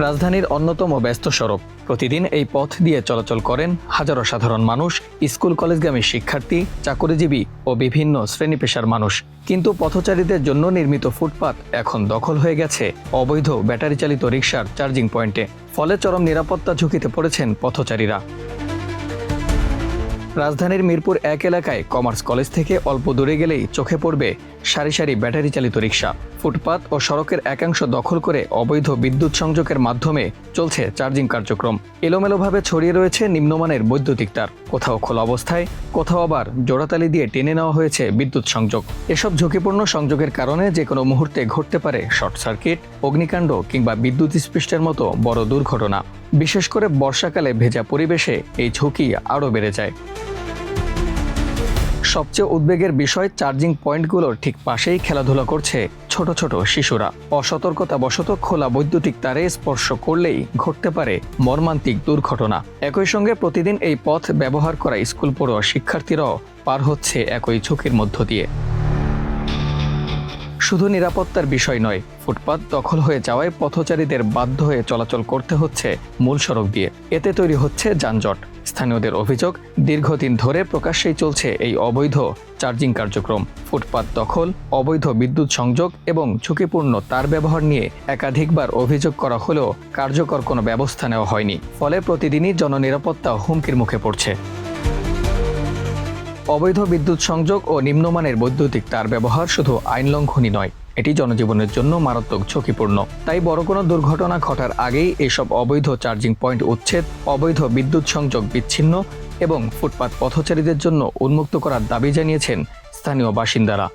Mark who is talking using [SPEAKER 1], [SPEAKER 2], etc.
[SPEAKER 1] রাজধানীর অন্যতম ব্যস্ত সড়ক। প্রতিদিন এই পথ দিয়ে চলাচল করেন হাজারো সাধারণ মানুষ, স্কুল কলেজগামী শিক্ষার্থী, চাকরিজীবী ও বিভিন্ন শ্রেণী পেশার মানুষ। কিন্তু পথচারীদের জন্য নির্মিত ফুটপাত এখন দখল হয়ে গেছে অবৈধ ব্যাটারি চালিত রিকশার চার্জিং পয়েন্টে। ফলে চরম নিরাপত্তা ঝুঁকিতে পড়েছেন পথচারীরা। রাজধানীর মিরপুর ১ এলাকায় কমার্স কলেজ থেকে অল্প দূরে গেলেই চোখে পড়বে সারি সারি ব্যাটারি চালিত রিকশা। ফুটপাত ও সড়কের একাংশ দখল করে অবৈধ বিদ্যুৎ সংযোগের মাধ্যমে চলছে চার্জিং কার্যক্রম। এলোমেলোভাবে ছড়িয়ে রয়েছে নিম্নমানের বৈদ্যুতিক তার, কোথাও খোলা অবস্থায়, কোথাও আবার জোড়াতালি দিয়ে টেনে নেওয়া হয়েছে বিদ্যুৎ সংযোগ। এসব ঝুঁকিপূর্ণ সংযোগের কারণে যে কোনো মুহূর্তে ঘটতে পারে শর্ট সার্কিট, অগ্নিকাণ্ড কিংবা বিদ্যুৎ স্পৃষ্টের মতো বড় দুর্ঘটনা। বিশেষ করে বর্ষাকালে ভেজা পরিবেশে এই ঝুঁকি আরও বেড়ে যায়। সবচেয়ে উদ্বেগের বিষয়, চার্জিং পয়েন্টগুলোর ঠিক পাশেই খেলাধুলা করছে ছোট ছোট শিশুরা। অসতর্কতাবশত খোলা বৈদ্যুতিক তারে স্পর্শ করলেই ঘটতে পারে মর্মান্তিক দুর্ঘটনা। একই সঙ্গে প্রতিদিন এই পথ ব্যবহার করা স্কুল পড়ুয়া শিক্ষার্থীরাও পার হচ্ছে একই ঝুঁকির মধ্য দিয়ে। শুধু নিরাপত্তার বিষয় নয়, ফুটপাত দখল হয়ে যাওয়ায় পথচারীদের বাধ্য হয়ে চলাচল করতে হচ্ছে মূল সড়ক দিয়ে। এতে তৈরি হচ্ছে যানজট। স্থানীয়দের অভিযোগ, দীর্ঘদিন ধরে প্রকাশ্যেই চলছে এই অবৈধ চার্জিং কার্যক্রম। ফুটপাত দখল, অবৈধ বিদ্যুৎ সংযোগ এবং ঝুঁকিপূর্ণ তার ব্যবহার নিয়ে একাধিকবার অভিযোগ করা হলেও কার্যকর কোনো ব্যবস্থা নেওয়া হয়নি। ফলে প্রতিদিনই জননিরাপত্তা হুমকির মুখে পড়ছে। অবৈধ বিদ্যুৎ সংযোগ ও নিম্নমানের বৈদ্যুতিক তার ব্যবহার শুধু আইন লঙ্ঘনই নয়, এটি জনজীবনের জন্য মারাত্মক ঝুঁকিপূর্ণ। তাই বড় কোনো দুর্ঘটনা ঘটার আগেই এসব অবৈধ চার্জিং পয়েন্ট উচ্ছেদ, অবৈধ বিদ্যুৎ সংযোগ বিচ্ছিন্ন এবং ফুটপাত পথচারীদের জন্য উন্মুক্ত করার দাবি জানিয়েছেন স্থানীয় বাসিন্দারা।